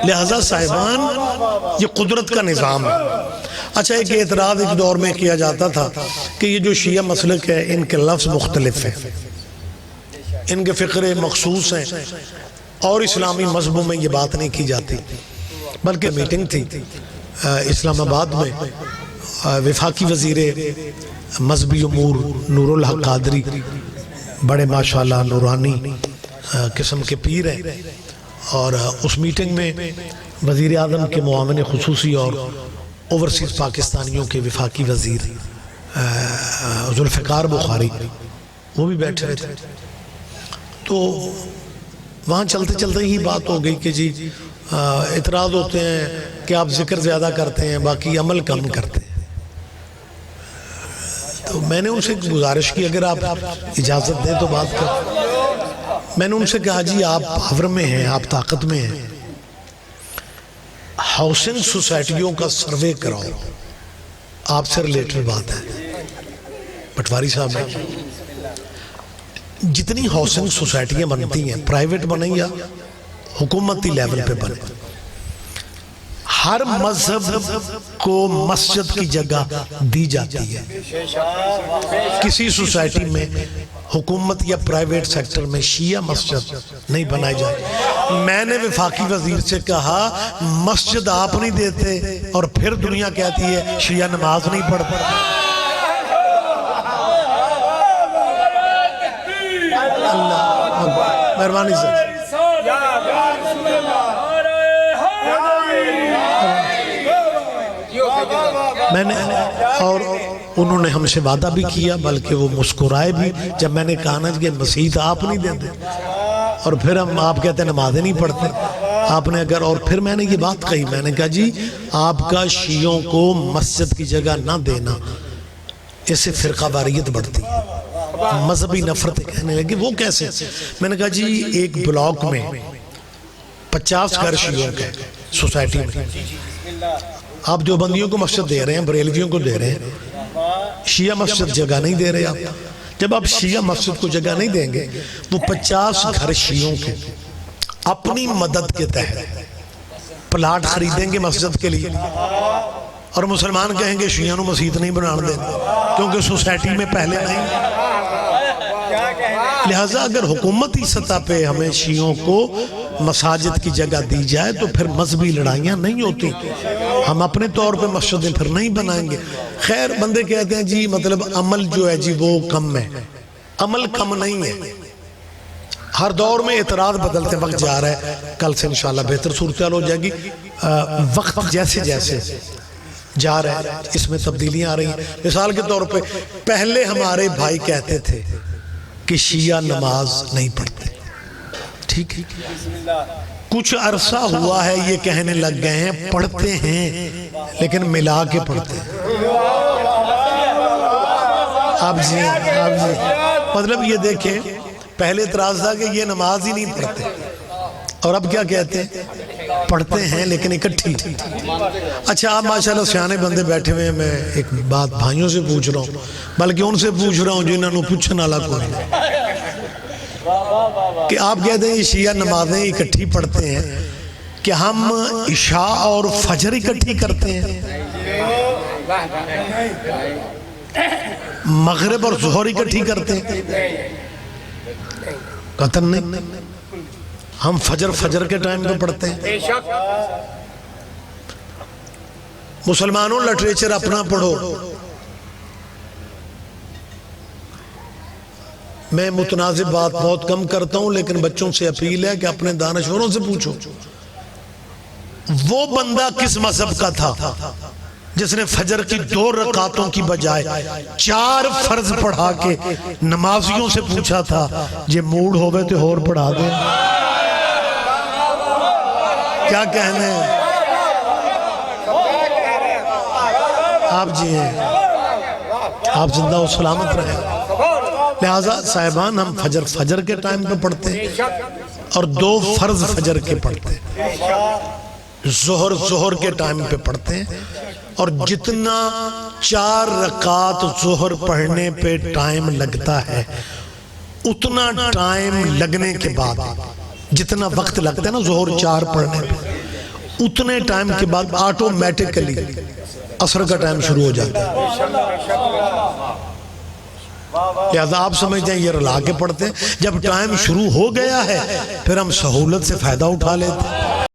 لہذا صاحبان یہ قدرت کا نظام ہے۔ اچھا ایک اعتراض ایک دور میں کیا جاتا تھا کہ یہ جو شیعہ مسلک ہے ان کے لفظ مختلف ہیں، ان کے فقرے مخصوص ہیں، اور اسلامی مذہبوں میں یہ بات نہیں کی جاتی۔ بلکہ میٹنگ تھی اسلام آباد میں، وفاقی وزیر مذہبی امور نور الحق قادری بڑے ماشاءاللہ نورانی قسم کے پیر ہیں، اور اس میٹنگ میں وزیر اعظم کے معاون خصوصی اور اوورسیز پاکستانیوں کے وفاقی وزیر ذوالفقار بخاری وہ بھی بیٹھے ہوئے تھے۔ تو وہاں چلتے چلتے ہی بات ہو گئی کہ جی اعتراض ہوتے ہیں کہ آپ ذکر زیادہ کرتے ہیں باقی عمل کم کرتے ہیں۔ تو میں نے ان سے گزارش کی اگر آپ اجازت دیں تو بات کر۔ میں نے ان سے کہا جی آپ پاور میں ہیں، آپ طاقت میں ہیں، ہاؤسنگ سوسائٹیوں کا سروے کراؤ، آپ سے ریلیٹڈ بات ہے پٹواری صاحب ہے۔ جتنی ہاؤسنگ سوسائٹیاں بنتی ہیں، پرائیویٹ بنیں یا حکومتی لیول پہ بنیں، ہر مذہب کو مسجد کی جگہ دی جاتی ہے۔ کسی سوسائٹی میں حکومت یا پرائیویٹ سیکٹر میں شیعہ مسجد نہیں بنائی جاتی۔ میں نے وفاقی وزیر سے کہا مسجد آپ نہیں دیتے اور پھر دنیا کہتی ہے شیعہ نماز نہیں پڑھتا۔ اللہ مہربانی سے میں نے، اور انہوں نے ہم سے وعدہ بھی کیا، بلکہ وہ مسکرائے بھی جب میں نے کہا نا کہ مسجد آپ نہیں دیتے اور پھر ہم آپ کہتے ہیں نمازیں نہیں پڑھتے آپ نے اگر، اور پھر میں نے یہ بات کہی، میں نے کہا جی آپ کا شیعوں کو مسجد کی جگہ نہ دینا اس سے فرقہ واریت بڑھتی ہے، مذہبی نفرت کہنے لگے۔ وہ کیسے؟ میں نے کہا جی ایک بلاک میں 50 گھر شیعوں کے سوسائٹی میں، آپ دیوبندیوں کو مسجد دے رہے ہیں، بریلویوں کو دے رہے ہیں، شیعہ مسجد جگہ نہیں دے رہے آپ۔ جب آپ شیعہ مسجد کو جگہ نہیں دیں گے، وہ 50 گھر شیعوں کے اپنی مدد کے تحت پلاٹ خریدیں گے مسجد کے لیے، اور مسلمان کہیں گے شیعہ نو مسجد نہیں بنان دیں کیونکہ سوسائٹی میں پہلے نہیں۔ لہٰذا اگر حکومتی سطح پہ ہمیں شیعوں کو مساجد کی جگہ دی جائے تو پھر مذہبی لڑائیاں نہیں ہوتی، ہم اپنے طور پہ مسجدیں پھر نہیں بنائیں گے۔ خیر بندے کہتے ہیں جی مطلب عمل جو ہے جی وہ کم ہے، عمل کم نہیں ہے، ہر دور میں اعتراض بدلتے وقت جا رہا ہے، کل سے انشاءاللہ بہتر صورتحال ہو جائے گی۔ وقت جیسے جیسے جا رہا ہے اس میں تبدیلیاں آ رہی ہیں۔ مثال کے طور پہ پہلے ہمارے بھائی کہتے تھے کہ شیعہ نماز نہیں پڑھتے، ٹھیک ہے، کچھ عرصہ ہوا ہے یہ کہنے لگ گئے ہیں پڑھتے ہیں لیکن ملا کے پڑھتے ہیں۔ آپ جی مطلب یہ دیکھیں پہلے اعتراض تھا کہ یہ نماز ہی نہیں پڑھتے، اور اب کیا کہتے ہیں پڑھتے ہیں لیکن اکٹھی۔ اچھا آپ ماشاءاللہ سیانے بندے بیٹھے ہوئے ہیں، میں ایک بات بھائیوں سے پوچھ رہا ہوں، بلکہ ان سے پوچھ رہا ہوں جنہوں نے پوچھنا والا کوئی کہ آپ کہتے ہیں یہ شیعہ نمازیں اکٹھی پڑھتے ہیں، کہ ہم عشاء اور فجر اکٹھی کرتے ہیں، مغرب اور ظہر اکٹھی کرتے ہیں؟ قطعاً نہیں، ہم فجر کے ٹائم پہ پڑھتے ہیں۔ مسلمانوں لٹریچر اپنا پڑھو، میں متنازع بات بہت کم کرتا ہوں لیکن بچوں سے اپیل ہے کہ اپنے دانشوروں سے پوچھو وہ بندہ کس مذہب کا تھا جس نے فجر کی 2 رکعتوں کی بجائے 4 فرض پڑھا کے نمازیوں سے پوچھا تھا یہ موڈ ہوئے تو اور پڑھا دیں؟ کیا کہنے ہیں آپ جی ہیں، آپ زندہ و سلامت رہیں۔ لہٰذا صاحبان ہم فجر کے ٹائم پہ پڑھتے ہیں اور 2 فرض فجر کے پڑھتے ہیں، ظہر کے ٹائم پہ پڑھتے ہیں، اور جتنا 4 رکعت ظہر پڑھنے پہ ٹائم لگتا ہے اتنا ٹائم لگنے کے بعد جتنا وقت لگتا ہے نا ظہر 4 پڑھنے پہ اتنے ٹائم کے بعد آٹومیٹکلی عصر کا ٹائم شروع ہو جاتا ہے. لہذا آپ سمجھتے ہیں یہ رلا کے پڑھتے ہیں. جب ٹائم شروع ہو گیا ہے پھر ہم سہولت سے فائدہ اٹھا لیتے ہیں.